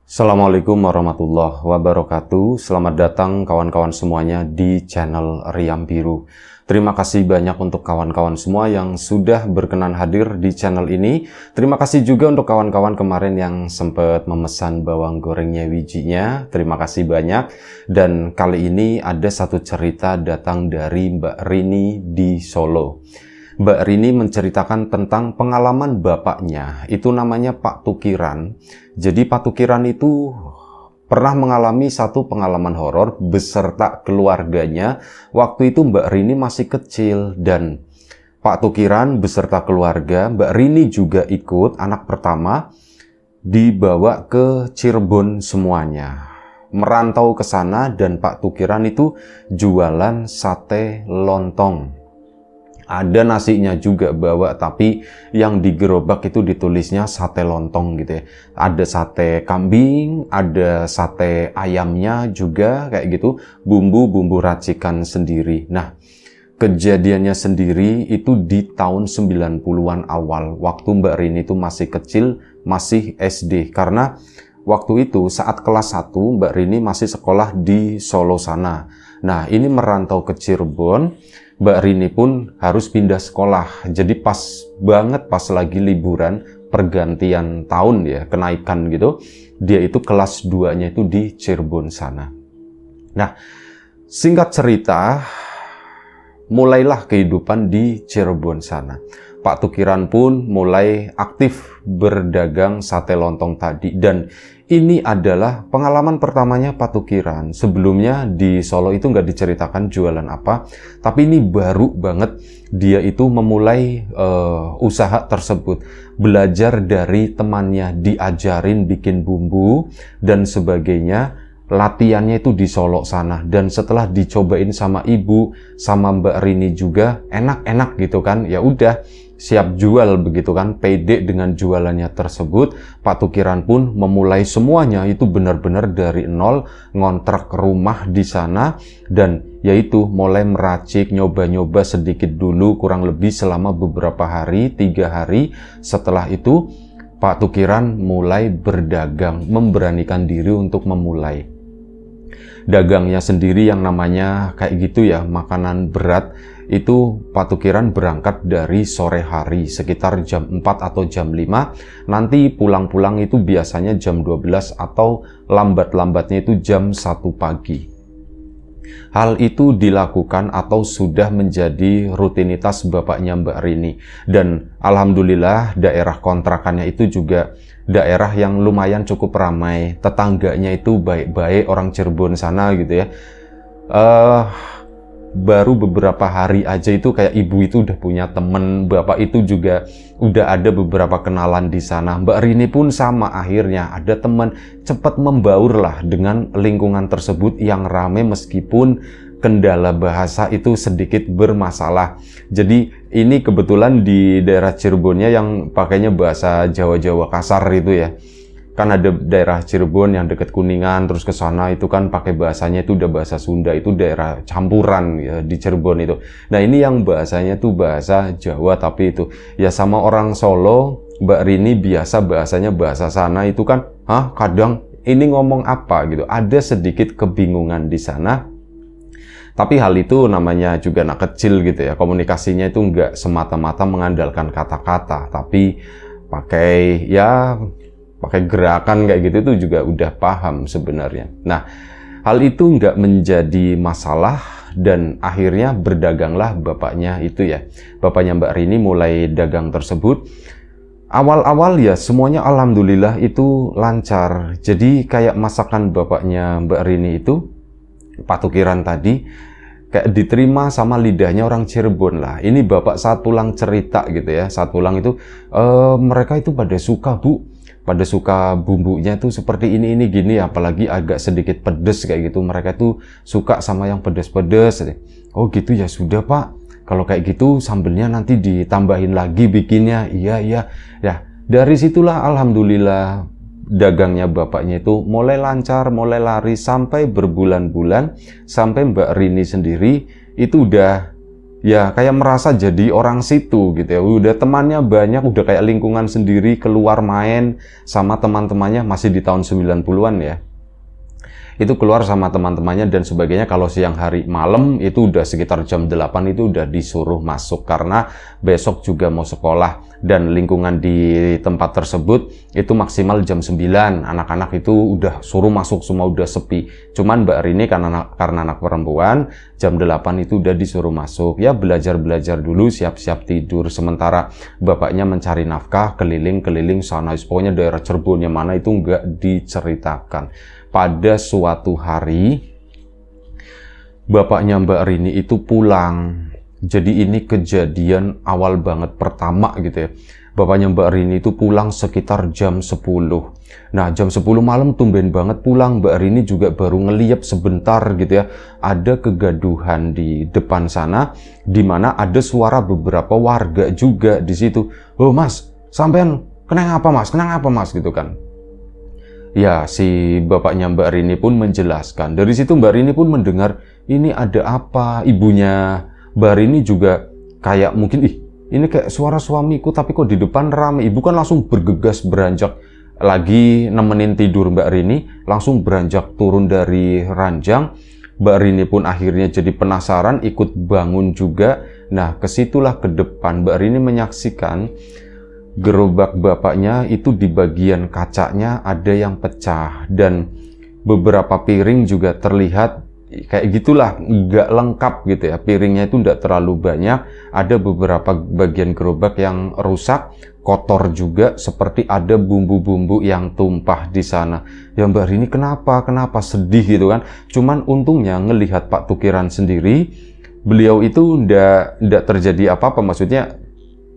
Assalamualaikum warahmatullahi wabarakatuh. Selamat datang kawan-kawan semuanya di channel Riam Biru. Terima kasih banyak untuk kawan-kawan semua yang sudah berkenan hadir di channel ini. Terima kasih juga untuk kawan-kawan kemarin yang sempat memesan bawang gorengnya wijinya. Terima kasih banyak. Dan kali ini ada satu cerita datang dari Mbak Rini di Solo. Mbak Rini menceritakan tentang pengalaman bapaknya, itu namanya Pak Tukiran. Jadi Pak Tukiran itu pernah mengalami satu pengalaman horor beserta keluarganya. Waktu itu Mbak Rini masih kecil dan Pak Tukiran beserta keluarga, Mbak Rini juga ikut, anak pertama, dibawa ke Cirebon semuanya. Merantau ke sana dan Pak Tukiran itu jualan sate lontong. Ada nasinya juga bawa, tapi yang di gerobak itu ditulisnya sate lontong gitu ya. Ada sate kambing, ada sate ayamnya juga kayak gitu, bumbu-bumbu racikan sendiri. Nah, kejadiannya sendiri itu di tahun 90-an awal, waktu Mbak Rini itu masih kecil, masih SD. Karena waktu itu saat kelas 1 Mbak Rini masih sekolah di Solo sana. Nah, ini merantau ke Cirebon. Mbak Rini pun harus pindah sekolah. Jadi pas banget pas lagi liburan pergantian tahun ya, kenaikan gitu. Dia itu kelas 2-nya itu di Cirebon sana. Nah, singkat cerita, mulailah kehidupan di Cirebon sana. Pak Tukiran pun mulai aktif berdagang sate lontong tadi. Dan ini adalah pengalaman pertamanya Pak Tukiran. Sebelumnya di Solo itu nggak diceritakan jualan apa. Tapi ini baru banget dia itu memulai usaha tersebut. Belajar dari temannya, diajarin bikin bumbu dan sebagainya. Latihannya itu di Solo sana. Dan setelah dicobain sama ibu, sama Mbak Rini juga, enak-enak gitu kan. Ya udah, siap jual begitu kan, pede dengan jualannya tersebut. Pak Tukiran pun memulai semuanya itu benar-benar dari nol, ngontrak rumah di sana dan yaitu mulai meracik, nyoba-nyoba sedikit dulu, kurang lebih selama beberapa hari, 3 hari. Setelah itu Pak Tukiran mulai berdagang, memberanikan diri untuk memulai dagangnya sendiri yang namanya kayak gitu ya, makanan berat. Itu Pak Tukiran berangkat dari sore hari sekitar jam 4 atau jam 5. Nanti pulang-pulang itu biasanya jam 12 atau lambat-lambatnya itu jam 1 pagi. Hal itu dilakukan atau sudah menjadi rutinitas bapaknya Mbak Rini. Dan alhamdulillah daerah kontrakannya itu juga daerah yang lumayan cukup ramai. Tetangganya itu baik-baik, orang Cirebon sana gitu ya. Baru beberapa hari aja itu kayak ibu itu udah punya temen, bapak itu juga udah ada beberapa kenalan di sana. Mbak Rini pun sama, akhirnya ada teman, cepat membaur lah dengan lingkungan tersebut yang ramai meskipun kendala bahasa itu sedikit bermasalah. Jadi ini kebetulan di daerah Cirebonnya yang pakainya bahasa Jawa-Jawa kasar itu ya. Kan ada daerah Cirebon yang dekat Kuningan, terus ke sana itu kan pakai bahasanya itu udah bahasa Sunda, itu daerah campuran ya di Cirebon itu. Nah ini yang bahasanya tuh bahasa Jawa, tapi itu ya sama orang Solo, Mbak Rini biasa bahasanya bahasa sana itu kan, kadang ini ngomong apa gitu, ada sedikit kebingungan di sana. Tapi hal itu namanya juga anak kecil gitu ya, komunikasinya itu nggak semata-mata mengandalkan kata-kata, tapi pakai gerakan kayak gitu itu juga udah paham sebenarnya. Nah, hal itu nggak menjadi masalah dan akhirnya berdaganglah bapaknya itu ya. Bapaknya Mbak Rini mulai dagang tersebut. Awal-awal ya semuanya alhamdulillah itu lancar. Jadi kayak masakan bapaknya Mbak Rini itu, Pak Tukiran tadi, kayak diterima sama lidahnya orang Cirebon lah. Ini bapak saat pulang cerita gitu ya. Saat pulang itu mereka itu pada suka bu. Pada suka bumbunya tuh seperti ini gini, apalagi agak sedikit pedes kayak gitu. Mereka tuh suka sama yang pedes-pedes. Oh gitu ya, sudah pak. Kalau kayak gitu sambelnya nanti ditambahin lagi bikinnya. Iya. Ya, dari situlah alhamdulillah dagangnya bapaknya itu mulai lancar, mulai laris sampai berbulan-bulan. Sampai Mbak Rini sendiri itu udah ya kayak merasa jadi orang situ gitu ya. Udah temannya banyak, udah kayak lingkungan sendiri, keluar main sama teman-temannya, masih di tahun 90-an ya. Itu keluar sama teman-temannya dan sebagainya. Kalau siang hari malam itu udah sekitar jam 8 itu udah disuruh masuk karena besok juga mau sekolah, dan lingkungan di tempat tersebut itu maksimal jam 9. Anak-anak itu udah suruh masuk semua, udah sepi. Cuman Mbak Rini karena anak perempuan, jam 8 itu udah disuruh masuk. Ya belajar-belajar dulu, siap-siap tidur. Sementara bapaknya mencari nafkah keliling-keliling sana. Pokoknya daerah Cirebonnya mana itu nggak diceritakan. Pada suatu hari, bapaknya Mbak Rini itu pulang. Jadi ini kejadian awal banget pertama gitu ya. Bapaknya Mbak Rini itu pulang sekitar jam 10. Nah, jam 10 malam tumben banget pulang. Mbak Rini juga baru ngeliat sebentar gitu ya. Ada kegaduhan di depan sana, di mana ada suara beberapa warga juga di situ. "Oh mas, sampean kenang apa mas? Kenang apa mas?" gitu kan. Ya, si bapaknya Mbak Rini pun menjelaskan. Dari situ Mbak Rini pun mendengar, ini ada apa? Ibunya Mbak Rini juga kayak mungkin, ini kayak suara suamiku tapi kok di depan rame. Ibu kan langsung bergegas beranjak, lagi nemenin tidur Mbak Rini, langsung beranjak turun dari ranjang. Mbak Rini pun akhirnya jadi penasaran, ikut bangun juga. Nah, kesitulah ke depan Mbak Rini menyaksikan gerobak bapaknya itu di bagian kacanya ada yang pecah, dan beberapa piring juga terlihat kayak gitulah, nggak lengkap gitu ya. Piringnya itu nggak terlalu banyak, ada beberapa bagian gerobak yang rusak, kotor juga, seperti ada bumbu-bumbu yang tumpah di sana. Ya Mbak Rini kenapa sedih gitu kan. Cuman untungnya ngelihat Pak Tukiran sendiri, beliau itu nggak terjadi apa-apa, maksudnya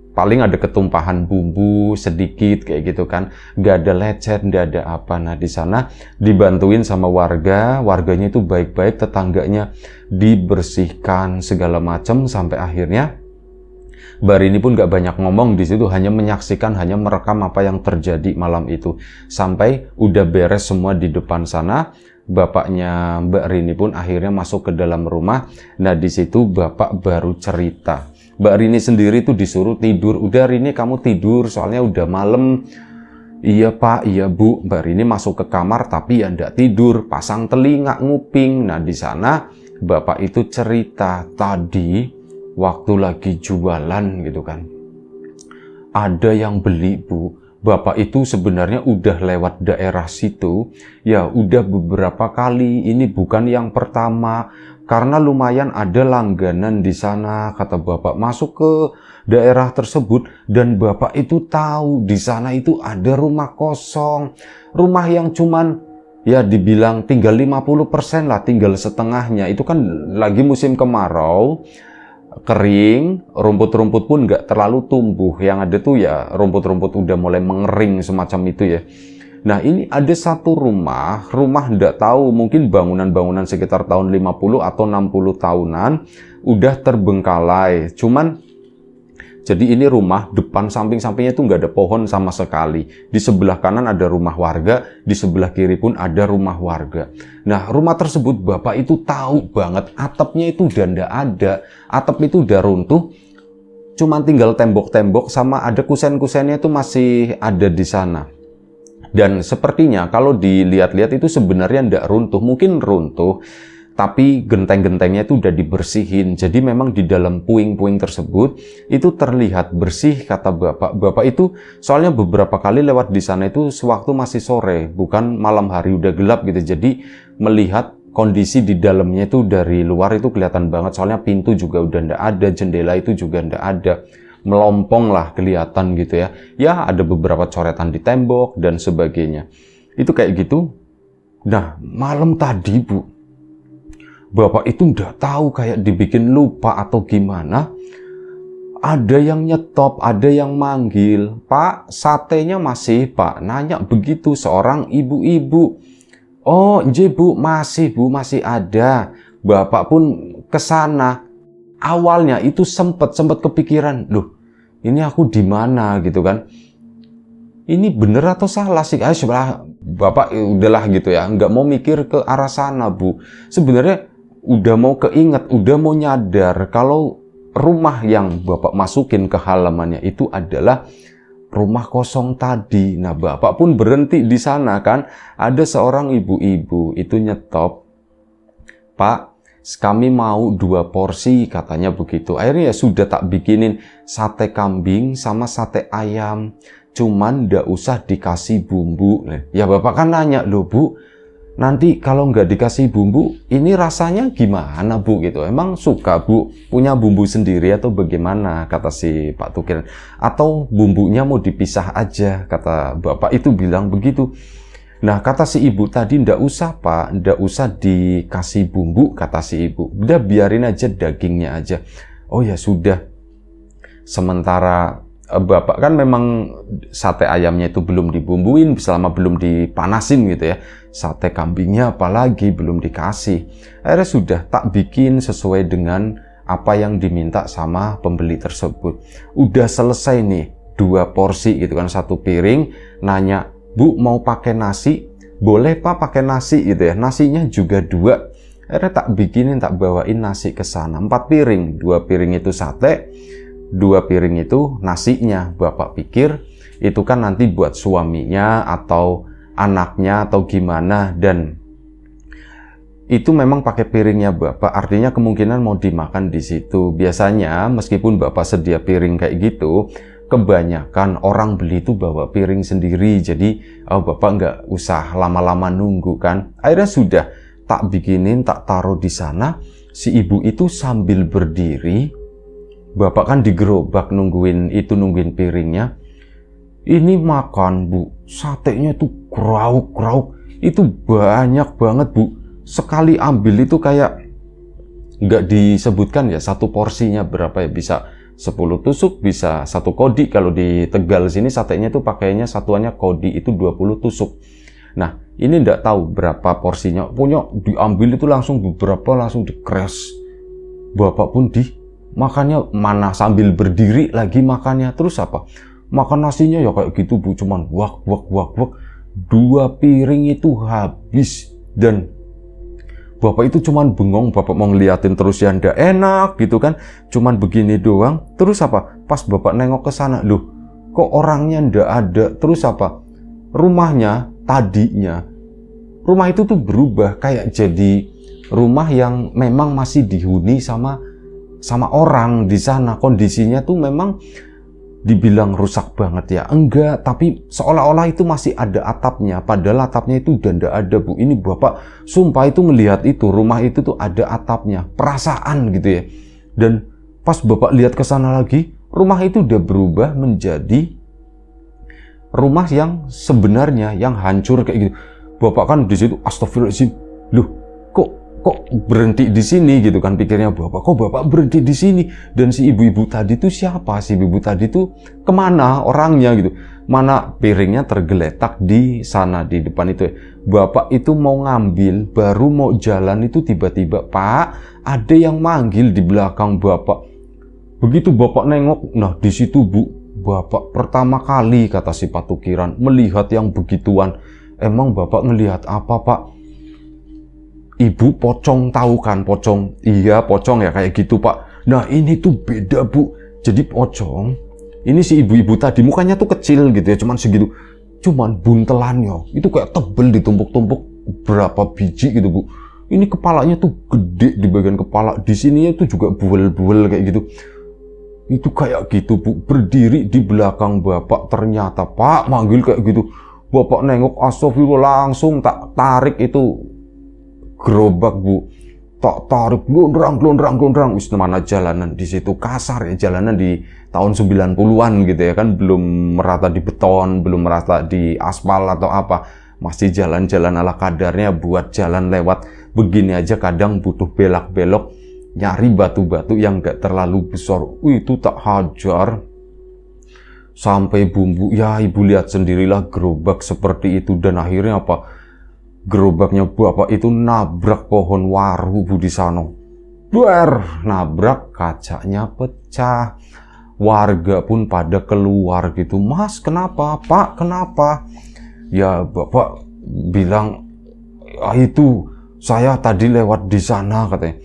paling ada ketumpahan bumbu sedikit kayak gitu kan, nggak ada lecet, nggak ada apa. Nah di sana dibantuin sama warganya itu baik-baik, tetangganya dibersihkan segala macam, sampai akhirnya Mbak Rini pun nggak banyak ngomong di situ, hanya menyaksikan, hanya merekam apa yang terjadi malam itu. Sampai udah beres semua di depan sana, bapaknya Mbak Rini pun akhirnya masuk ke dalam rumah. Nah di situ bapak baru cerita. Mbak Rini sendiri tuh disuruh tidur. "Udah Rini, kamu tidur, soalnya udah malam." "Iya Pak, iya Bu." Mbak Rini masuk ke kamar tapi ya ndak tidur, pasang telinga nguping. Nah di sana bapak itu cerita, tadi waktu lagi jualan gitu kan, ada yang beli Bu. Bapak itu sebenarnya udah lewat daerah situ, ya udah beberapa kali, ini bukan yang pertama. Karena lumayan ada langganan di sana, kata bapak, masuk ke daerah tersebut, dan bapak itu tahu di sana itu ada rumah kosong. Rumah yang cuman ya dibilang tinggal 50% lah, tinggal setengahnya. Itu kan lagi musim kemarau, kering, rumput-rumput pun nggak terlalu tumbuh. Yang ada tuh ya rumput-rumput udah mulai mengering semacam itu ya. Nah ini ada satu rumah nggak tahu, mungkin bangunan-bangunan sekitar tahun 50 atau 60 tahunan, udah terbengkalai. Cuman jadi ini rumah depan samping-sampingnya itu nggak ada pohon sama sekali. Di sebelah kanan ada rumah warga, di sebelah kiri pun ada rumah warga. Nah rumah tersebut bapak itu tahu banget, atapnya itu udah nggak ada, atap itu udah runtuh, cuman tinggal tembok-tembok sama ada kusen-kusennya itu masih ada di sana. Dan sepertinya kalau dilihat-lihat itu sebenarnya nggak runtuh, mungkin runtuh, tapi genteng-gentengnya itu udah dibersihin. Jadi memang di dalam puing-puing tersebut itu terlihat bersih, kata bapak. Bapak itu soalnya beberapa kali lewat di sana itu sewaktu masih sore, bukan malam hari udah gelap gitu. Jadi melihat kondisi di dalamnya itu dari luar itu kelihatan banget. Soalnya pintu juga udah nggak ada, jendela itu juga nggak ada. Melompong lah kelihatan gitu ya. Ya ada beberapa coretan di tembok dan sebagainya. Itu kayak gitu. Nah malam tadi Bu, bapak itu udah tahu kayak dibikin lupa atau gimana. Ada yang nyetop, ada yang manggil, "Pak, satenya masih Pak?" Nanya begitu seorang ibu-ibu. "Oh nje Bu, masih Bu, masih ada." Bapak pun kesana. Awalnya itu sempat kepikiran, loh ini aku di mana gitu kan, ini bener atau salah sih. Sebelah bapak udahlah gitu ya, nggak mau mikir ke arah sana Bu. Sebenarnya udah mau keinget, udah mau nyadar kalau rumah yang Bapak masukin ke halamannya itu adalah rumah kosong tadi. Nah, Bapak pun berhenti di sana kan. Ada seorang ibu-ibu itu nyetop, "Pak, kami mau 2 porsi," katanya begitu. Akhirnya ya sudah tak bikinin sate kambing sama sate ayam. Cuman nggak usah dikasih bumbu. Ya Bapak kan nanya, "Loh Bu, nanti kalau nggak dikasih bumbu, ini rasanya gimana Bu?" gitu. "Emang suka Bu punya bumbu sendiri atau bagaimana?" kata si Pak Tukir. "Atau bumbunya mau dipisah aja?" kata Bapak itu bilang begitu. Nah, kata si ibu tadi, "Ndak usah Pak, ndak usah dikasih bumbu," kata si ibu. "Udah biarin aja dagingnya aja." Oh ya sudah. Sementara Bapak kan memang sate ayamnya itu belum dibumbuin selama belum dipanasin gitu ya. Sate kambingnya apalagi belum dikasih. Akhirnya sudah tak bikin sesuai dengan apa yang diminta sama pembeli tersebut. Udah selesai nih 2 porsi gitu kan, 1 piring. Nanya, "Bu mau pakai nasi?" "Boleh Pak pakai nasi," gitu ya. Nasinya juga 2. Akhirnya tak bikinin, tak bawain nasi ke sana. 4 piring, 2 piring itu sate, 2 piring itu nasinya. Bapak pikir itu kan nanti buat suaminya atau anaknya atau gimana, dan itu memang pakai piringnya Bapak, artinya kemungkinan mau dimakan di situ. Biasanya meskipun Bapak sedia piring kayak gitu, kebanyakan orang beli itu bawa piring sendiri, jadi Bapak nggak usah lama-lama nunggu kan. Akhirnya sudah tak bikinin, tak taruh di sana. Si ibu itu sambil berdiri, Bapak kan di gerobak nungguin piringnya. Ini makan Bu, satenya tuh grauk-grauk, itu banyak banget Bu. Sekali ambil itu kayak nggak disebutkan ya satu porsinya berapa ya, bisa 10 tusuk, bisa 1 kodi. Kalau di Tegal sini satenya tuh pakainya satuannya kodi, itu 20 tusuk. Nah, ini nggak tahu berapa porsinya, punya diambil itu langsung beberapa, langsung dikres. Bapak pun makannya mana sambil berdiri lagi makannya. Terus apa? Makan nasinya ya kayak gitu Bu, cuman wak. 2 piring itu habis, dan Bapak itu cuman bengong. Bapak mau ngeliatin terus ya ndak enak gitu kan, cuman begini doang. Terus apa? Pas Bapak nengok ke sana, loh kok orangnya ndak ada. Terus apa? Rumahnya tadinya, rumah itu tuh berubah kayak jadi rumah yang memang masih dihuni sama orang di sana. Kondisinya tuh memang dibilang rusak banget ya enggak, tapi seolah-olah itu masih ada atapnya, padahal atapnya itu udah ndak ada Bu. Ini Bapak sumpah itu melihat itu rumah itu tuh ada atapnya, perasaan gitu ya. Dan pas Bapak lihat ke sana lagi, rumah itu udah berubah menjadi rumah yang sebenarnya, yang hancur kayak gitu. Bapak kan di situ astagfirullahaladzim, loh kok berhenti di sini gitu kan, pikirnya Bapak, kok Bapak berhenti di sini? Dan si ibu-ibu tadi tuh siapa? Si ibu tadi tuh kemana orangnya gitu? Mana piringnya tergeletak di sana di depan itu ya. Bapak itu mau ngambil, baru mau jalan itu tiba-tiba, "Pak, ada yang manggil di belakang Bapak." Begitu Bapak nengok, nah di situ Bu, Bapak pertama kali, kata si Pak Tukiran, melihat yang begituan. Emang Bapak ngelihat apa Pak? Ibu pocong, tahu kan pocong? Iya pocong ya kayak gitu Pak. Nah ini tuh beda Bu. Jadi pocong, ini si ibu-ibu tadi mukanya tuh kecil gitu ya, cuman segitu. Cuman buntelannya itu kayak tebel, ditumpuk-tumpuk berapa biji gitu Bu. Ini kepalanya tuh gede di bagian kepala. Di sininya tuh juga buel-buel kayak gitu. Itu kayak gitu Bu. Berdiri di belakang Bapak, ternyata Pak manggil kayak gitu. Bapak nengok, astagfirullah, langsung tak tarik itu gerobak Bu, tak tarik glondrang. Wis mana jalanan di situ kasar ya, jalanan di tahun 90-an gitu ya kan, belum merata di beton, belum merata di aspal atau apa, masih jalan-jalan ala kadarnya. Buat jalan lewat begini aja kadang butuh belok-belok, nyari batu-batu yang gak terlalu besar. Itu tak hajar sampai bumbu ya, ibu lihat sendirilah gerobak seperti itu. Dan akhirnya apa? Gerobaknya Bapak itu nabrak pohon waru Bu di sana. Ber, nabrak, kacanya pecah. Warga pun pada keluar gitu. "Mas, kenapa? Pak, kenapa?" Ya Bapak bilang, itu saya tadi lewat di sana katanya.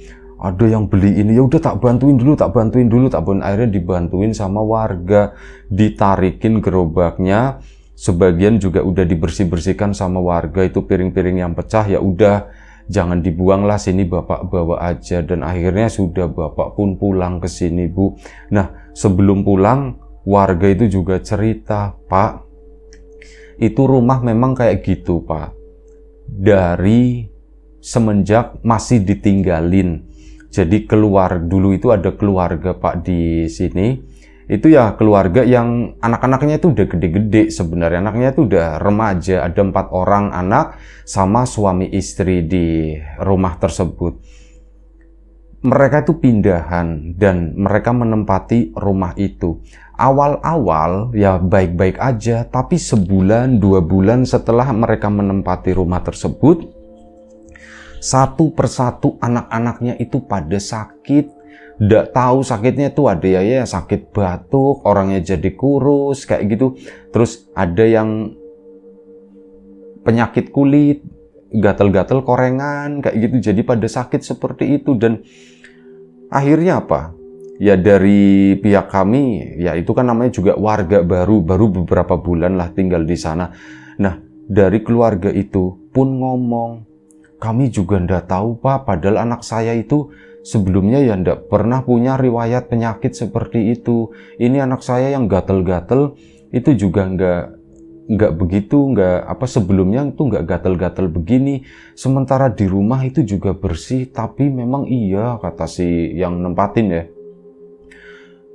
ada yang beli ini, ya udah tak bantuin dulu, akhirnya dibantuin sama warga, ditarikin gerobaknya, sebagian juga udah dibersih-bersihkan sama warga, itu piring-piring yang pecah ya udah jangan dibuang lah, sini bapak bawa aja, dan akhirnya sudah bapak pun pulang ke sini Bu. Nah sebelum pulang warga itu juga cerita, Pak, itu rumah memang kayak gitu Pak, dari semenjak masih ditinggalin. Jadi dulu itu ada keluarga Pak di sini, itu ya keluarga yang anak-anaknya itu udah gede-gede sebenarnya, anaknya itu udah remaja, ada 4 orang anak sama suami istri di rumah tersebut. Mereka itu pindahan dan mereka menempati rumah itu. Awal-awal ya baik-baik aja, tapi sebulan 2 bulan setelah mereka menempati rumah tersebut, satu persatu anak-anaknya itu pada sakit. Nggak tahu sakitnya itu ada ya sakit batuk, orangnya jadi kurus kayak gitu. Terus ada yang penyakit kulit, gatal-gatal korengan kayak gitu. Jadi pada sakit seperti itu. Dan akhirnya apa? Ya dari pihak kami, ya itu kan namanya juga warga baru beberapa bulan lah tinggal di sana. Nah dari keluarga itu pun ngomong, kami juga ndak tahu Pak, padahal anak saya itu sebelumnya ya ndak pernah punya riwayat penyakit seperti itu. Ini anak saya yang gatel-gatel itu juga nggak begitu, sebelumnya itu nggak gatel-gatel begini. Sementara di rumah itu juga bersih, tapi memang iya kata si yang nempatin ya,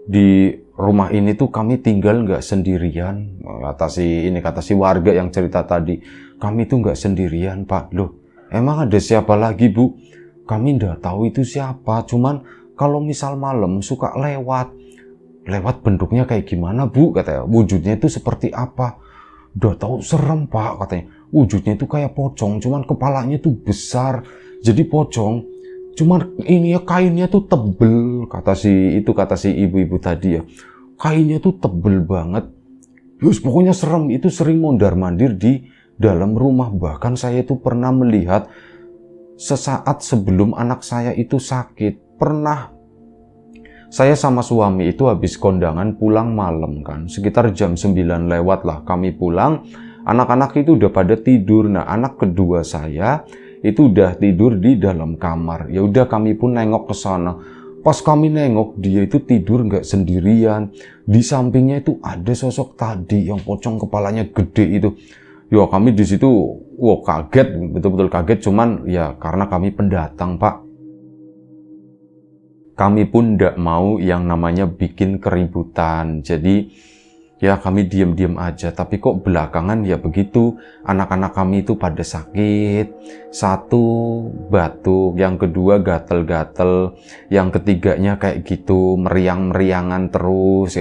di rumah ini tuh kami tinggal nggak sendirian, kata si warga yang cerita tadi. Kami tuh nggak sendirian Pak. Loh, emang ada siapa lagi Bu? Kami nggak tahu itu siapa, cuman kalau misal malam suka lewat bentuknya kayak gimana Bu, katanya. Wujudnya itu seperti apa? Udah tahu serem Pak, katanya. Wujudnya itu kayak pocong, cuman kepalanya tuh besar. Jadi pocong, cuman ini ya kainnya tuh tebel, kata si ibu-ibu tadi ya. Kainnya tuh tebel banget. Yus, pokoknya serem, itu sering mondar-mandir di dalam rumah. Bahkan saya itu pernah melihat sesaat sebelum anak saya itu sakit. Pernah saya sama suami itu habis kondangan pulang malam kan, sekitar jam 9 lewat lah kami pulang. Anak-anak itu udah pada tidur. Nah anak kedua saya itu udah tidur di dalam kamar. Ya udah kami pun nengok ke sana. Pas kami nengok, dia itu tidur nggak sendirian. Di sampingnya itu ada sosok tadi yang pocong kepalanya gede itu. Ya kami di situ, wah kaget, betul-betul kaget. Cuman ya karena kami pendatang Pak, kami pun tidak mau yang namanya bikin keributan. Jadi ya kami diam-diam aja. Tapi kok belakangan ya begitu, anak-anak kami itu pada sakit. Satu batuk, yang kedua gatel-gatel, yang ketiganya kayak gitu meriang-meriangan terus.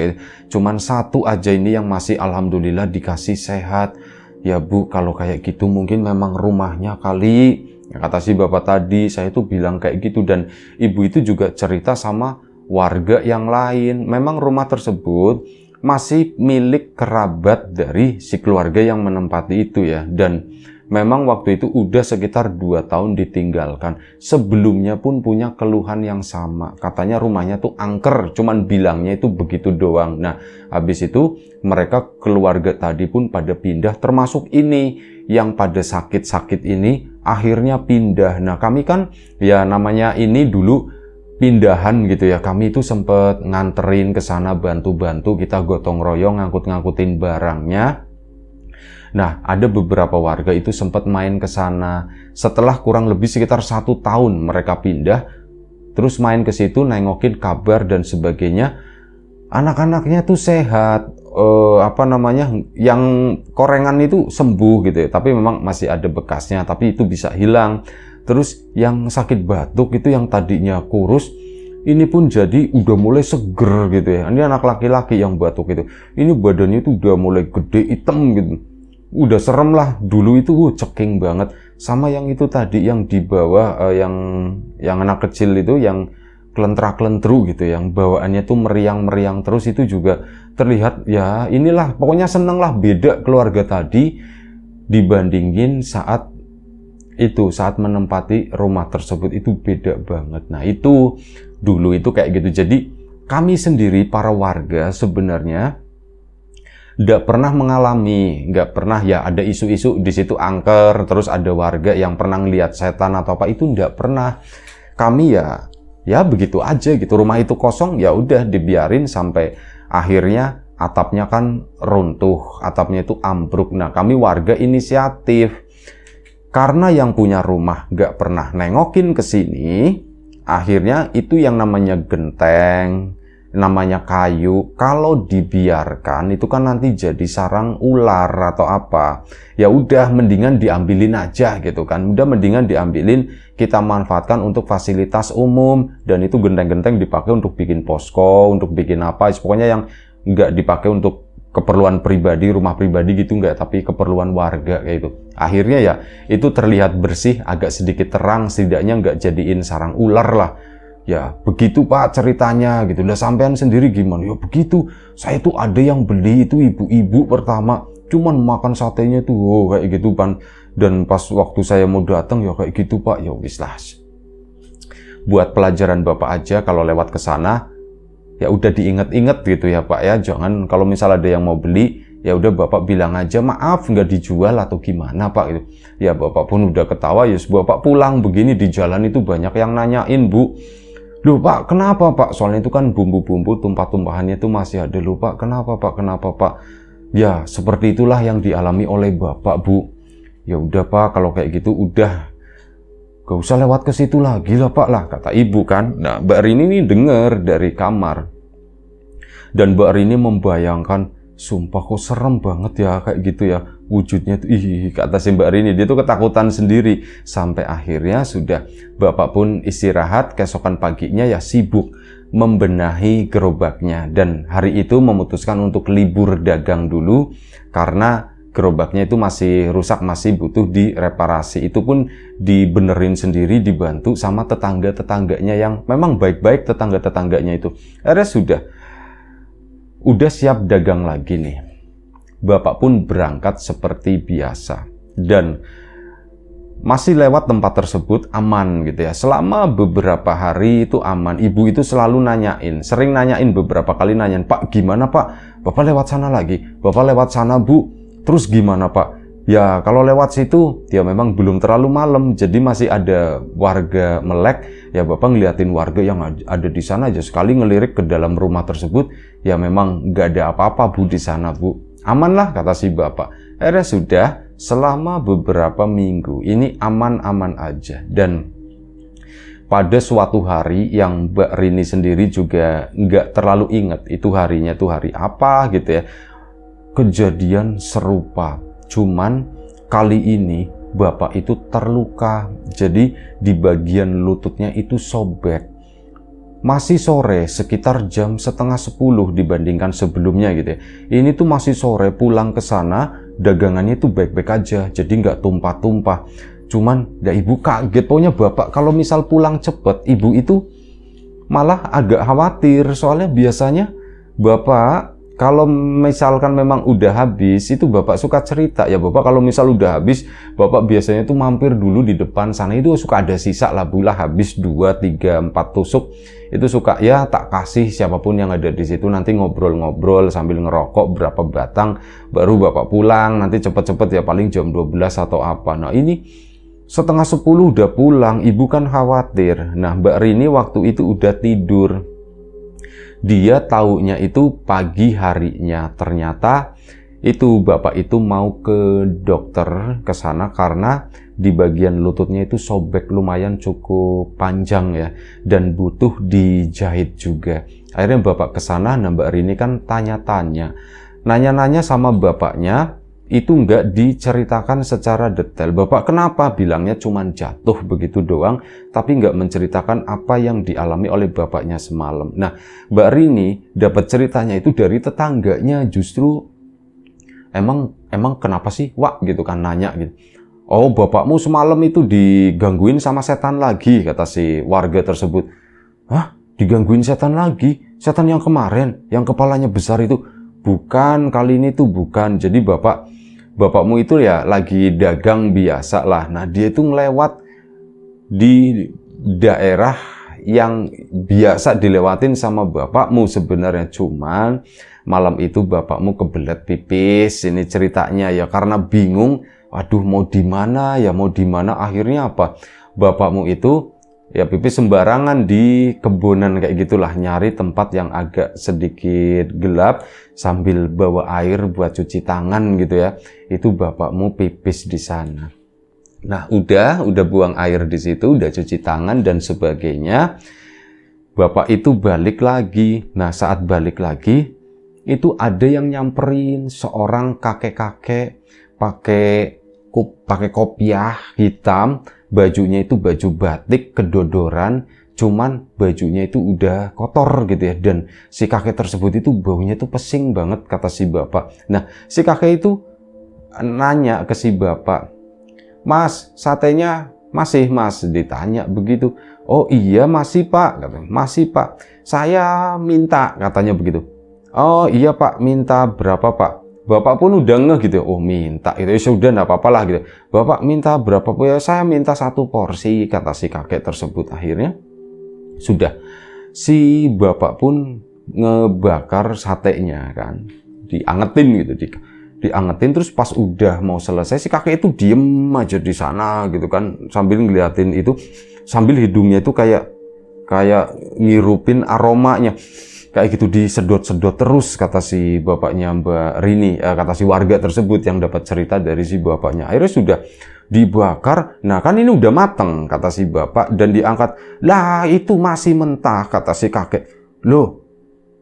Cuman satu aja ini yang masih alhamdulillah dikasih sehat. Ya Bu, kalau kayak gitu mungkin memang rumahnya kali, kata si bapak tadi. Saya tuh bilang kayak gitu, dan ibu itu juga cerita sama warga yang lain. Memang rumah tersebut masih milik kerabat dari si keluarga yang menempati itu ya. Dan memang waktu itu udah sekitar 2 tahun ditinggalkan. Sebelumnya pun punya keluhan yang sama. Katanya rumahnya tuh angker, cuman bilangnya itu begitu doang. Nah, habis itu mereka keluarga tadi pun pada pindah, termasuk ini yang pada sakit-sakit ini akhirnya pindah. Nah, kami kan ya namanya ini dulu pindahan gitu ya. Kami itu sempet nganterin ke sana, bantu-bantu, kita gotong royong ngangkut-ngangkutin barangnya. Nah, ada beberapa warga itu sempat main ke sana. Setelah kurang lebih sekitar 1 tahun mereka pindah, terus main ke situ, nengokin kabar dan sebagainya. Anak-anaknya tuh sehat, yang korengan itu sembuh gitu ya. Tapi memang masih ada bekasnya, tapi itu bisa hilang. Terus yang sakit batuk itu yang tadinya kurus, ini pun jadi udah mulai seger gitu ya. Ini anak laki-laki yang batuk itu. Ini badannya itu udah mulai gede, hitam gitu. Udah serem lah. Dulu itu ceking banget. Sama yang itu tadi yang di bawah, yang anak kecil itu yang kelentra-kelentru gitu, yang bawaannya tuh meriang-meriang terus, itu juga terlihat ya inilah, pokoknya seneng lah. Beda keluarga tadi dibandingin saat itu saat menempati rumah tersebut itu beda banget. Nah itu dulu itu kayak gitu. Jadi kami sendiri para warga sebenarnya nggak pernah mengalami, nggak pernah ya ada isu-isu di situ angker, terus ada warga yang pernah lihat setan atau apa, itu nggak pernah. Kami ya begitu aja gitu. Rumah itu kosong, ya udah dibiarin sampai akhirnya atapnya kan runtuh, atapnya itu ambruk. Nah kami warga inisiatif. Karena yang punya rumah nggak pernah nengokin ke sini, akhirnya itu yang namanya genteng, namanya kayu, kalau dibiarkan itu kan nanti jadi sarang ular atau apa. Ya udah mendingan diambilin aja gitu kan. Udah mendingan diambilin, kita manfaatkan untuk fasilitas umum, dan itu genteng-genteng dipakai untuk bikin posko, untuk bikin apa, pokoknya yang nggak dipakai untuk keperluan pribadi, rumah pribadi gitu nggak, tapi keperluan warga kayak gitu. Akhirnya ya itu terlihat bersih, agak sedikit terang, setidaknya nggak jadiin sarang ular lah. Ya begitu Pak ceritanya gitu. Lah sampean sendiri gimana? Ya begitu. Saya tuh ada yang beli itu ibu-ibu pertama, cuman makan satenya tuh kayak gitu kan. Dan pas waktu saya mau datang ya kayak gitu Pak. Ya wis lah. Buat pelajaran Bapak aja kalau lewat ke sana, ya udah diinget-inget gitu ya Pak ya. Jangan kalau misal ada yang mau beli, ya udah Bapak bilang aja maaf nggak dijual atau gimana Pak gitu. Ya Bapak pun udah ketawa, ya Bapak pulang. Begini di jalan itu banyak yang nanyain, Bu, loh Pak kenapa Pak, soalnya itu kan bumbu-bumbu tumpah-tumpahannya itu masih ada. Loh Pak kenapa Pak? Ya seperti itulah yang dialami oleh Bapak Bu. Ya udah Pak kalau kayak gitu udah gak usah lewat ke situ lagi lah Pak lah, kata ibu kan. Nah Mbak Rini ini dengar dari kamar, dan Mbak Rini membayangkan, sumpah kok serem banget ya kayak gitu ya wujudnya tuh. Kata si Mbak Rini, dia tuh ketakutan sendiri. Sampai akhirnya sudah Bapak pun istirahat, keesokan paginya ya sibuk membenahi gerobaknya, dan hari itu memutuskan untuk libur dagang dulu karena gerobaknya itu masih rusak, masih butuh direparasi. Itu pun dibenerin sendiri, dibantu sama tetangga-tetangganya yang memang baik-baik, tetangga-tetangganya itu. Akhirnya udah siap dagang lagi nih. Bapak pun berangkat seperti biasa, dan masih lewat tempat tersebut aman gitu ya. Selama beberapa hari itu aman. Ibu itu selalu nanyain, sering nanyain, beberapa kali nanyain, Pak gimana Pak? Bapak lewat sana lagi, Bapak lewat sana Bu. Terus gimana Pak? Ya kalau lewat situ ya memang belum terlalu malam, jadi masih ada warga melek. Ya Bapak ngeliatin warga yang ada di sana aja, sekali ngelirik ke dalam rumah tersebut, ya memang nggak ada apa-apa Bu di sana Bu. Aman lah kata si Bapak. Akhirnya sudah selama beberapa minggu ini aman-aman aja. Dan pada suatu hari yang Mbak Rini sendiri juga nggak terlalu ingat itu harinya tuh hari apa gitu ya, kejadian serupa, cuman kali ini Bapak itu terluka. Jadi di bagian lututnya itu sobek. Masih sore, sekitar jam 9:30 dibandingkan sebelumnya gitu ya. Ini tuh masih sore, pulang ke sana dagangannya itu baik-baik aja, jadi nggak tumpah-tumpah. Cuman ya ibu kaget, pokoknya Bapak kalau misal pulang cepet, ibu itu malah agak khawatir. Soalnya biasanya Bapak kalau misalkan memang udah habis, itu Bapak suka cerita ya. Bapak kalau misal udah habis, Bapak biasanya tuh mampir dulu di depan sana, itu suka ada sisa lah, bulah habis 2, 3, 4 tusuk. Itu suka ya tak kasih siapapun yang ada di situ, nanti ngobrol-ngobrol sambil ngerokok berapa batang, baru Bapak pulang, nanti cepet-cepet ya paling jam 12 atau apa. Nah ini 9:30 udah pulang, ibu kan khawatir. Nah Mbak Rini waktu itu udah tidur. Dia taunya itu pagi harinya, ternyata itu Bapak itu mau ke dokter ke sana karena di bagian lututnya itu sobek lumayan cukup panjang ya, dan butuh dijahit juga. Akhirnya Bapak ke sana. Nah Mbak Rini kan tanya-tanya, nanya-nanya sama bapaknya, itu nggak diceritakan secara detail. Bapak kenapa? Bilangnya cuman jatuh begitu doang, tapi nggak menceritakan apa yang dialami oleh bapaknya semalam. Nah, Mbak Rini dapat ceritanya itu dari tetangganya. Justru emang kenapa sih, Wak? Gitu kan, nanya gitu. Oh, bapakmu semalam itu digangguin sama setan lagi, kata si warga tersebut. Hah? Digangguin setan lagi? Setan yang kemarin, yang kepalanya besar itu? Bukan, kali ini tuh bukan. Jadi Bapak bapakmu itu ya lagi dagang biasa lah. Nah, dia itu ngelewat di daerah yang biasa dilewatin sama bapakmu sebenarnya, cuman malam itu bapakmu kebelet pipis. Ini ceritanya ya, karena bingung, aduh mau di mana ya, mau di mana. Akhirnya apa? Bapakmu itu ya pipis sembarangan di kebonan kayak gitulah, nyari tempat yang agak sedikit gelap sambil bawa air buat cuci tangan gitu ya. Itu bapakmu pipis di sana. Nah, udah buang air di situ, udah cuci tangan dan sebagainya. Bapak itu balik lagi. Nah, saat balik lagi itu ada yang nyamperin, seorang kakek-kakek pakai kopiah hitam. Bajunya itu baju batik kedodoran, cuman bajunya itu udah kotor gitu ya. Dan si kakek tersebut itu baunya itu pesing banget, kata si bapak. Nah, si kakek itu nanya ke si bapak, "Mas, satenya masih Mas?" Ditanya begitu. "Oh iya masih Pak," katanya. "Masih Pak, saya minta," katanya begitu. "Oh iya Pak, minta berapa Pak?" Bapak pun udah ngeh gitu, oh minta itu ya sudah enggak apa-apa lah gitu. "Bapak minta berapa?" "Ya saya minta 1 porsi," kata si kakek tersebut. Akhirnya sudah si bapak pun ngebakar satenya kan, diangetin gitu, diangetin. Terus pas udah mau selesai, si kakek itu diem aja di sana gitu kan, sambil ngeliatin itu, sambil hidungnya itu kayak ngirupin aromanya kayak gitu, disedot-sedot terus, kata si bapaknya Mbak Rini, kata si warga tersebut yang dapat cerita dari si bapaknya. Akhirnya sudah dibakar. Nah kan ini udah mateng, kata si bapak, dan diangkat. "Lah itu masih mentah," kata si kakek. "Loh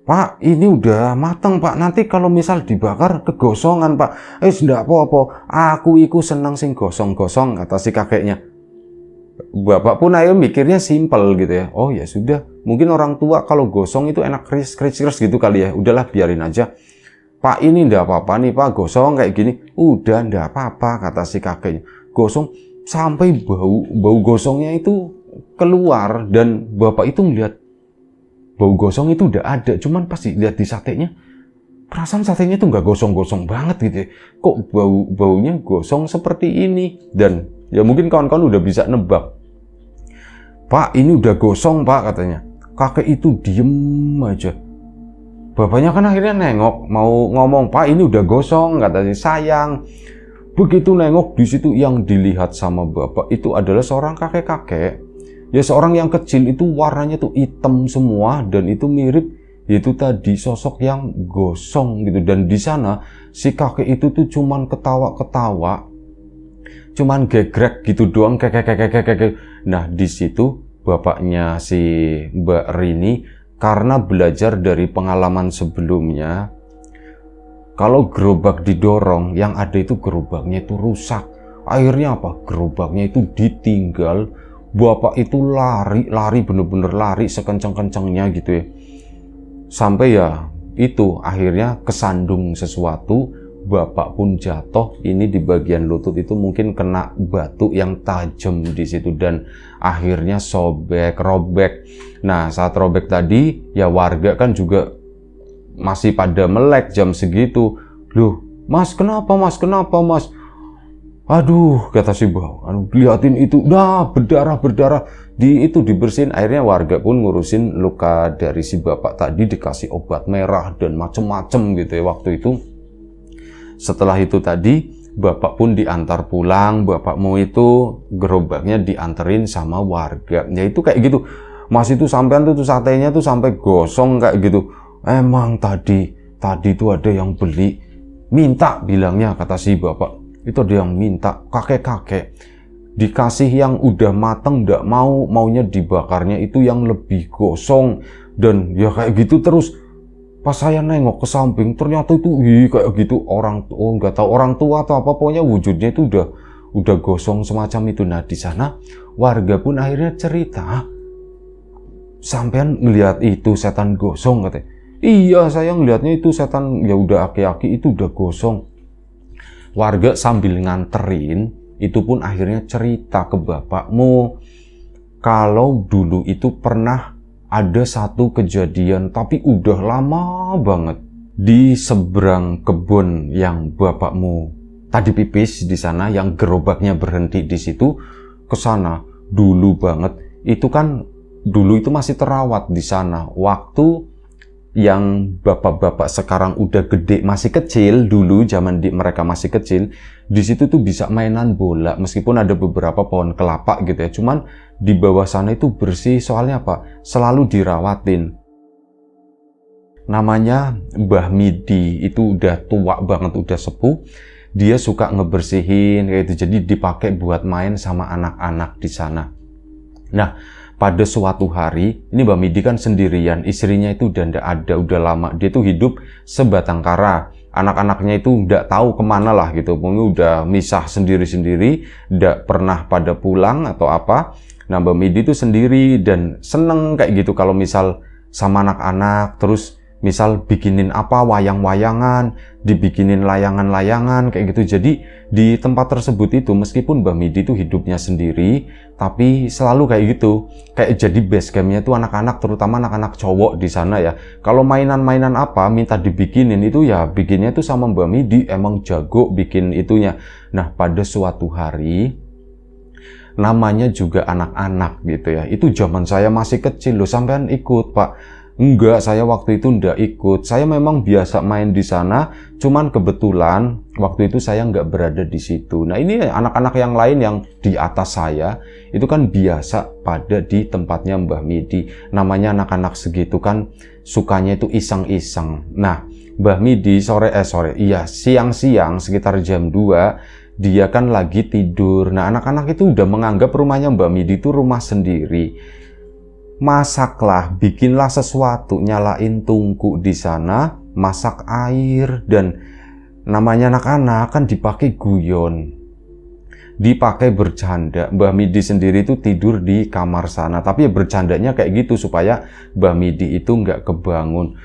Pak, ini udah mateng Pak, nanti kalau misal dibakar kegosongan Pak." "Ndak apa-apa, aku iku seneng sing gosong-gosong," kata si kakeknya. Bapak pun ayo mikirnya simpel gitu ya. Oh ya sudah, mungkin orang tua kalau gosong itu enak kris gitu kali ya. Udahlah biarin aja. "Pak ini ndak apa-apa nih Pak, gosong kayak gini." "Udah ndak apa-apa," kata si kakeknya. Gosong sampai bau gosongnya itu keluar, dan bapak itu melihat bau gosong itu udah ada. Cuman pas dilihat di satenya, perasaan satenya itu nggak gosong-gosong banget gitu ya. Kok baunya gosong seperti ini? Dan ya mungkin kawan-kawan udah bisa nebak. "Pak ini udah gosong Pak," katanya. Kakek itu diem aja. Bapaknya kan akhirnya nengok, mau ngomong, "Pak ini udah gosong," katanya. Sayang, begitu nengok, di situ yang dilihat sama bapak itu adalah seorang kakek-kakek. Ya seorang yang kecil, itu warnanya tuh hitam semua, dan itu mirip itu tadi sosok yang gosong gitu. Dan di sana si kakek itu tuh cuman ketawa-ketawa, cuman gegrek gitu doang, kekek. Nah di situ bapaknya si Mbak Rini, karena belajar dari pengalaman sebelumnya, kalau gerobak didorong, yang ada itu gerobaknya itu rusak. Akhirnya apa? Gerobaknya itu ditinggal. Bapak itu lari bener-bener lari sekencang-kencangnya gitu ya. Sampai ya itu akhirnya kesandung sesuatu, bapak pun jatuh. Ini di bagian lutut itu mungkin kena batu yang tajam di situ, dan akhirnya robek. Nah saat robek tadi ya warga kan juga masih pada melek jam segitu. "Loh Mas, kenapa Mas? Kenapa Mas?" "Aduh," kata si bau, liatin itu, dah berdarah, itu dibersihin. Akhirnya warga pun ngurusin luka dari si bapak tadi, dikasih obat merah dan macem-macem gitu ya waktu itu. Setelah itu tadi bapak pun diantar pulang. Bapakmu itu gerobaknya dianterin sama warga. Ya itu kayak gitu. Mas itu sampean tuh satenya tuh sampai gosong kayak gitu. "Emang tadi tuh ada yang beli, minta bilangnya," kata si bapak. "Itu ada yang minta, kakek-kakek. Dikasih yang udah mateng ndak mau, maunya dibakarnya itu yang lebih gosong." Dan ya kayak gitu terus. Pas saya nengok ke samping, ternyata itu kayak gitu, nggak tahu orang tua atau apa, pokoknya wujudnya itu udah gosong semacam itu. Nah di sana warga pun akhirnya cerita, "Sampean ngelihat itu setan gosong," katanya. "Iya, saya ngelihatnya itu setan, ya udah aki-aki itu udah gosong." Warga sambil nganterin itu pun akhirnya cerita ke bapakmu kalau dulu itu pernah ada satu kejadian, tapi udah lama banget, di seberang kebun yang bapakmu tadi pipis di sana, yang gerobaknya berhenti di situ, ke sana. Dulu banget, itu kan dulu itu masih terawat di sana. Waktu yang bapak-bapak sekarang udah gede, masih kecil, dulu zaman mereka masih kecil, di situ tuh bisa mainan bola, meskipun ada beberapa pohon kelapa gitu ya. Cuman di bawah sana itu bersih, soalnya apa? Selalu dirawatin. Namanya Mbah Midi, itu udah tua banget, udah sepuh. Dia suka ngebersihin kayak itu, jadi dipakai buat main sama anak-anak di sana. Nah, pada suatu hari, ini Mbah Midi kan sendirian, istrinya itu udah nggak ada, udah lama. Dia tuh hidup sebatang kara. Anak-anaknya itu nggak tahu kemana lah gitu, mungkin udah misah sendiri-sendiri, nggak pernah pada pulang atau apa. Nah, Mbah Midi itu sendiri dan seneng kayak gitu kalau misal sama anak-anak, terus misal bikinin apa, wayang-wayangan, dibikinin layangan-layangan kayak gitu. Jadi di tempat tersebut itu, meskipun Mbah Midi itu hidupnya sendiri, tapi selalu kayak gitu. Kayak jadi base campnya tuh anak-anak, terutama anak-anak cowok di sana ya. Kalau mainan-mainan apa minta dibikinin itu ya bikinnya tuh sama Mbah Midi, emang jago bikin itunya. Nah, pada suatu hari, namanya juga anak-anak gitu ya. Itu zaman saya masih kecil loh, sampean ikut, Pak? Enggak, saya waktu itu enggak ikut. Saya memang biasa main di sana, cuman kebetulan waktu itu saya enggak berada di situ. Nah, ini anak-anak yang lain yang di atas saya, itu kan biasa pada di tempatnya Mbah Midi. Namanya anak-anak segitu kan sukanya itu iseng-iseng. Nah, Mbah Midi siang-siang sekitar jam 2, dia kan lagi tidur. Nah, anak-anak itu udah menganggap rumahnya Mbah Midi itu rumah sendiri. Masaklah, bikinlah sesuatu, nyalain tungku di sana, masak air, dan namanya anak-anak kan dipakai guyon, dipakai bercanda. Mbah Midi sendiri itu tidur di kamar sana, tapi ya bercandanya kayak gitu supaya Mbah Midi itu nggak kebangun.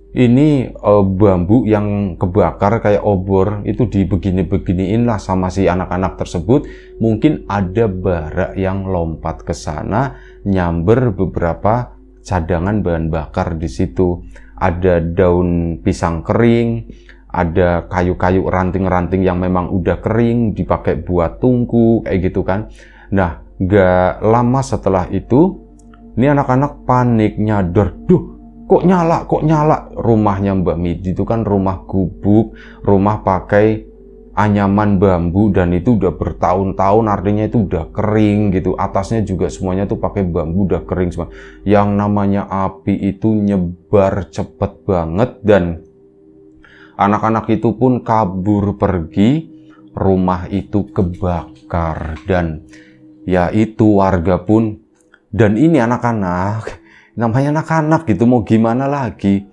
Ini bambu yang kebakar kayak obor itu dibegini-beginiin lah sama si anak-anak tersebut. Mungkin ada bara yang lompat ke sana, nyamber beberapa cadangan bahan bakar di situ. Ada daun pisang kering, ada kayu-kayu ranting-ranting yang memang udah kering dipakai buat tungku kayak gitu kan. Nah, gak lama setelah itu, ini anak-anak panik, nyadar, duh, kok nyala, rumahnya Mbak Midi itu kan rumah gubuk, rumah pakai anyaman bambu, dan itu udah bertahun-tahun, artinya itu udah kering gitu, atasnya juga semuanya tuh pakai bambu, udah kering semua. Yang namanya api itu nyebar cepet banget, dan anak-anak itu pun kabur pergi, rumah itu kebakar, dan ya itu warga pun, dan ini anak-anak, namanya anak-anak gitu, mau gimana lagi,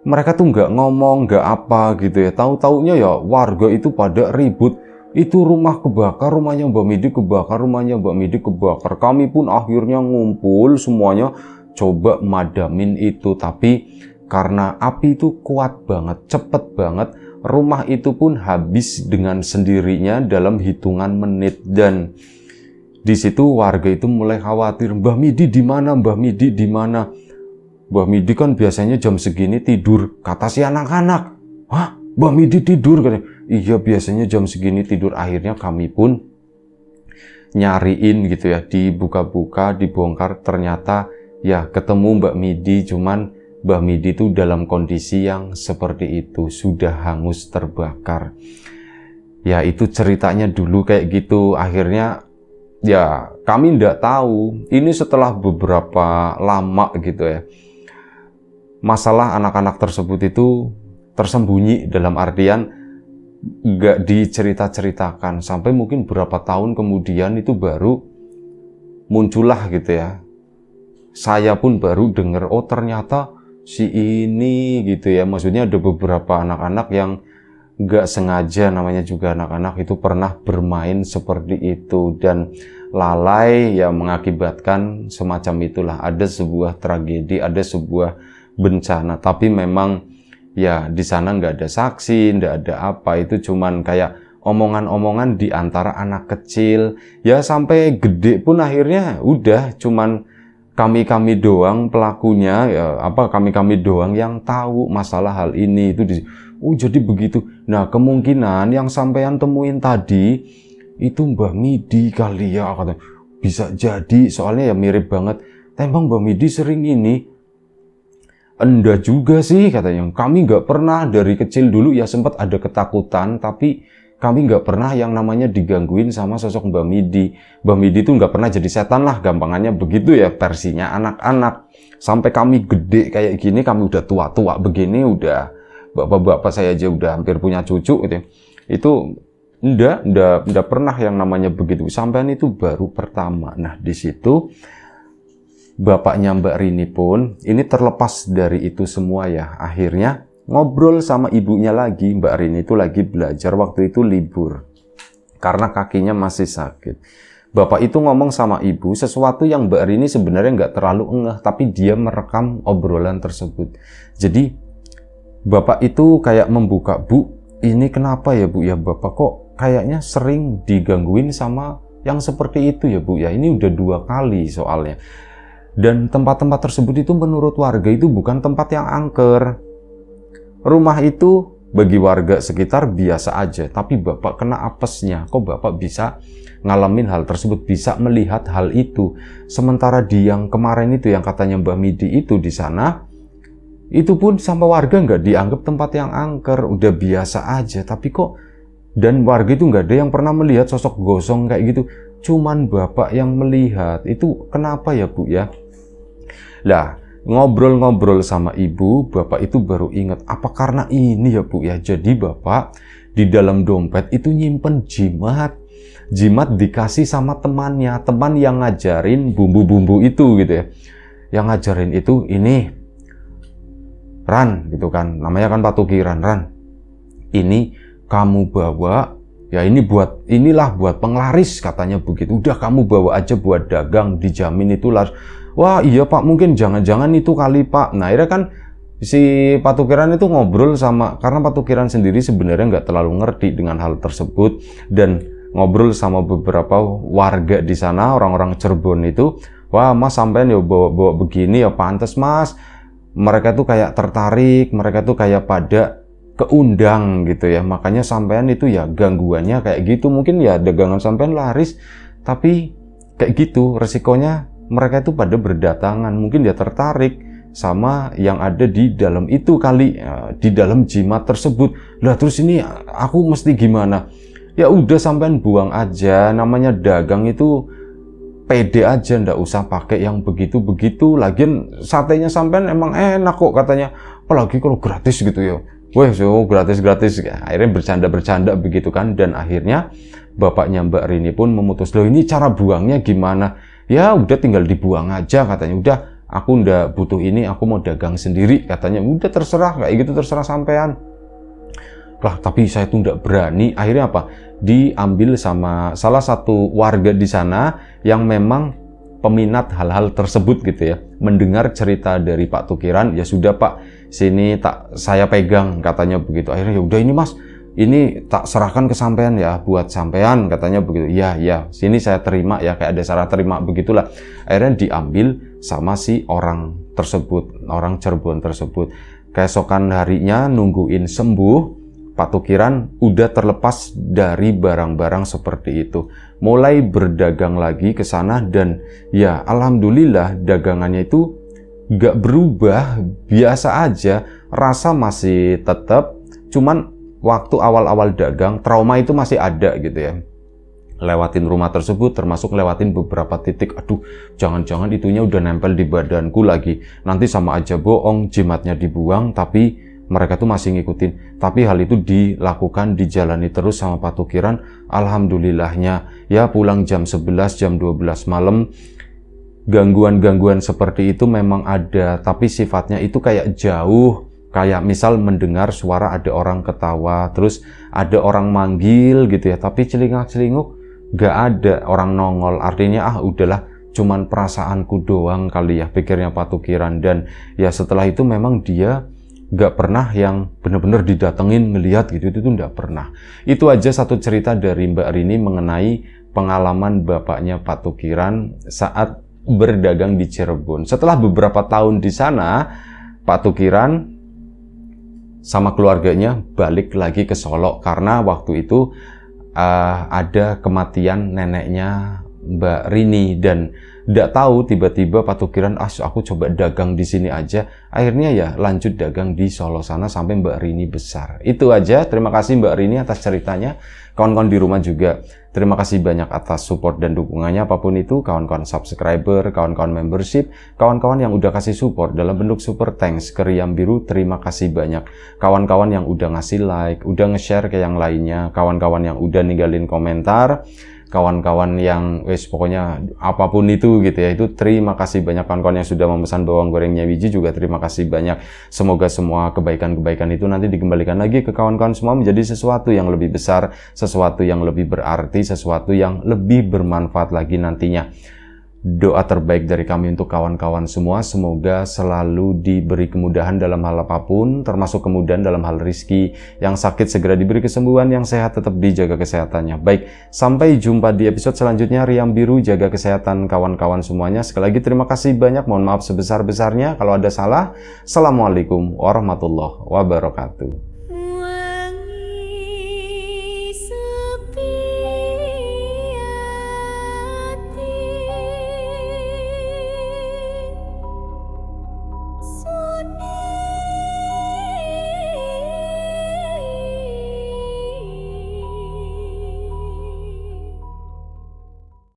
mereka tuh nggak ngomong, nggak apa gitu ya, tahu-taunya ya warga itu pada ribut, itu rumah kebakar, rumahnya Mbak Midi kebakar, rumahnya Mbak Midi kebakar. Kami pun akhirnya ngumpul semuanya coba madamin itu, tapi karena api itu kuat banget, cepet banget, rumah itu pun habis dengan sendirinya dalam hitungan menit. Dan di situ warga itu mulai khawatir, Mbah Midi di mana? Mbah Midi di mana? Mbah Midi kan biasanya jam segini tidur, kata si anak-anak. Hah? Mbah Midi tidur? Katanya. Iya, biasanya jam segini tidur. Akhirnya kami pun nyariin gitu ya, dibuka-buka, dibongkar, ternyata ya ketemu Mbak Midi, cuman Mbah Midi itu dalam kondisi yang seperti itu, sudah hangus terbakar. Ya itu ceritanya dulu kayak gitu. Akhirnya ya kami nggak tahu, ini setelah beberapa lama gitu ya, masalah anak-anak tersebut itu tersembunyi, dalam artian nggak dicerita-ceritakan, sampai mungkin berapa tahun kemudian itu baru muncullah gitu ya. Saya pun baru dengar, oh ternyata si ini gitu ya, maksudnya ada beberapa anak-anak yang nggak sengaja, namanya juga anak-anak, itu pernah bermain seperti itu dan lalai ya, mengakibatkan semacam itulah, ada sebuah tragedi, ada sebuah bencana. Tapi memang ya di sana nggak ada saksi, nggak ada apa, itu cuman kayak omongan-omongan di antara anak kecil ya, sampai gede pun akhirnya udah cuman kami doang pelakunya ya, kami doang yang tahu masalah hal ini. Itu Oh jadi begitu. Nah kemungkinan yang sampean temuin tadi itu Mbah Midi kali ya, katanya. Bisa jadi, soalnya ya mirip banget. Emang Mbah Midi sering ini? Enggak juga sih katanya. Kami nggak pernah, dari kecil dulu ya sempat ada ketakutan, tapi kami nggak pernah yang namanya digangguin sama sosok Mbah Midi. Mbah Midi itu nggak pernah jadi setan lah, gampangannya begitu ya versinya anak-anak. Sampai kami gede kayak gini, kami udah tua-tua begini, udah bapak-bapak saya aja udah hampir punya cucu gitu. Itu enggak pernah yang namanya begitu. Sampean itu baru pertama. Nah, di situ bapaknya Mbak Rini pun ini terlepas dari itu semua ya. Akhirnya ngobrol sama ibunya lagi. Mbak Rini itu lagi belajar waktu itu libur karena kakinya masih sakit. Bapak itu ngomong sama ibu sesuatu yang Mbak Rini sebenarnya nggak terlalu ngeh, tapi dia merekam obrolan tersebut. Jadi bapak itu kayak membuka, Bu, ini kenapa ya Bu ya, Bapak kok kayaknya sering digangguin sama yang seperti itu ya Bu ya. Ini udah 2 kali soalnya. Dan tempat-tempat tersebut itu menurut warga itu bukan tempat yang angker. Rumah itu bagi warga sekitar biasa aja, tapi Bapak kena apesnya. Kok Bapak bisa ngalamin hal tersebut, bisa melihat hal itu? Sementara di yang kemarin itu yang katanya Mbah Midi itu di sana, itu pun sama warga nggak dianggap tempat yang angker, udah biasa aja. Tapi kok, dan warga itu nggak ada yang pernah melihat sosok gosong kayak gitu. Cuman Bapak yang melihat. Itu kenapa ya Bu ya? Lah, ngobrol-ngobrol sama ibu, Bapak itu baru ingat, apa karena ini ya Bu ya? Jadi Bapak di dalam dompet itu nyimpen jimat. Jimat dikasih sama temannya, teman yang ngajarin bumbu-bumbu itu gitu ya. Yang ngajarin itu, ini Ran gitu kan, namanya kan Patukiran. Ran, ini kamu bawa ya, ini buat, inilah buat penglaris katanya begitu. Udah kamu bawa aja buat dagang, dijamin itu laris. Wah iya Pak, mungkin jangan-jangan itu kali Pak. Nah akhirnya kan si Patukiran itu ngobrol sama, karena Patukiran sendiri sebenarnya nggak terlalu ngerti dengan hal tersebut, dan ngobrol sama beberapa warga di sana, orang-orang Cirebon itu. Wah Mas sampean ya bawa begini ya pantes Mas. Mereka tuh kayak tertarik, mereka tuh kayak pada keundang gitu ya. Makanya sampean itu ya gangguannya kayak gitu. Mungkin ya dagangan sampean laris, tapi kayak gitu resikonya mereka itu pada berdatangan. Mungkin dia tertarik sama yang ada di dalam itu kali, di dalam jimat tersebut. Lah terus ini aku mesti gimana? Ya udah sampean buang aja, namanya dagang itu pede aja, ndak usah pakai yang begitu-begitu. Lagian satenya sampean emang enak kok katanya, apalagi kalau gratis gitu ya. Wah, so gratis-gratis. Akhirnya bercanda-bercanda begitu kan, dan akhirnya bapaknya Mbak Rini pun memutus, loh ini cara buangnya gimana? Ya udah tinggal dibuang aja katanya. Udah, aku ndak butuh ini, aku mau dagang sendiri katanya. Udah terserah, kayak gitu terserah sampean. Lah tapi saya tuh ndak berani. Akhirnya apa? Diambil sama salah satu warga di sana yang memang peminat hal-hal tersebut gitu ya. Mendengar cerita dari Pak Tukiran, ya sudah Pak, sini tak saya pegang katanya begitu. Akhirnya ya udah ini Mas, ini tak serahkan ke sampean ya, buat sampean katanya begitu. Ya, sini saya terima ya, kayak ada syarat terima begitulah. Akhirnya diambil sama si orang tersebut, orang Cirebon tersebut. Keesokan harinya nungguin sembuh, Pak Tukiran udah terlepas dari barang-barang seperti itu. Mulai berdagang lagi ke sana, dan ya alhamdulillah dagangannya itu gak berubah, biasa aja. Rasa masih tetap, cuman waktu awal-awal dagang, trauma itu masih ada gitu ya. Lewatin rumah tersebut, termasuk lewatin beberapa titik. Aduh, jangan-jangan itunya udah nempel di badanku lagi. Nanti sama aja bohong, jimatnya dibuang, tapi mereka tuh masih ngikutin. Tapi hal itu dilakukan, dijalani terus sama Pak Tukiran. Alhamdulillahnya, ya pulang jam 11, jam 12 malam. Gangguan-gangguan seperti itu memang ada, tapi sifatnya itu kayak jauh. Kayak misal mendengar suara ada orang ketawa, terus ada orang manggil gitu ya, tapi celingak-celinguk gak ada orang nongol. Artinya udahlah, cuman perasaanku doang kali ya, pikirnya Pak Tukiran. Dan ya setelah itu memang dia gak pernah yang benar-benar didatengin ngelihat gitu, itu gak pernah. Itu aja satu cerita dari Mbak Rini mengenai pengalaman bapaknya Pak Tukiran saat berdagang di Cirebon. Setelah beberapa tahun di sana, Pak Tukiran sama keluarganya balik lagi ke Solo karena waktu itu ada kematian neneknya Mbak Rini dan tidak tahu tiba-tiba patukiran aku coba dagang di sini aja, akhirnya ya lanjut dagang di Solo sana sampai Mbak Rini besar. Itu aja, terima kasih Mbak Rini atas ceritanya. Kawan-kawan di rumah juga terima kasih banyak atas support dan dukungannya apapun itu, kawan-kawan subscriber, kawan-kawan membership, kawan-kawan yang udah kasih support dalam bentuk super thanks ke Riam Biru, terima kasih banyak. Kawan-kawan yang udah ngasih like, udah nge-share ke yang lainnya, kawan-kawan yang udah ninggalin komentar, kawan-kawan yang pokoknya apapun itu gitu ya, itu terima kasih banyak. Kawan-kawan yang sudah memesan bawang gorengnya Wiji juga terima kasih banyak. Semoga semua kebaikan-kebaikan itu nanti dikembalikan lagi ke kawan-kawan semua menjadi sesuatu yang lebih besar, sesuatu yang lebih berarti, sesuatu yang lebih bermanfaat lagi nantinya. Doa terbaik dari kami untuk kawan-kawan semua, semoga selalu diberi kemudahan dalam hal apapun, termasuk kemudahan dalam hal rizki, yang sakit segera diberi kesembuhan, yang sehat tetap dijaga kesehatannya. Baik, sampai jumpa di episode selanjutnya. Riam Biru, jaga kesehatan kawan-kawan semuanya. Sekali lagi terima kasih banyak, mohon maaf sebesar-besarnya kalau ada salah. Assalamualaikum warahmatullahi wabarakatuh.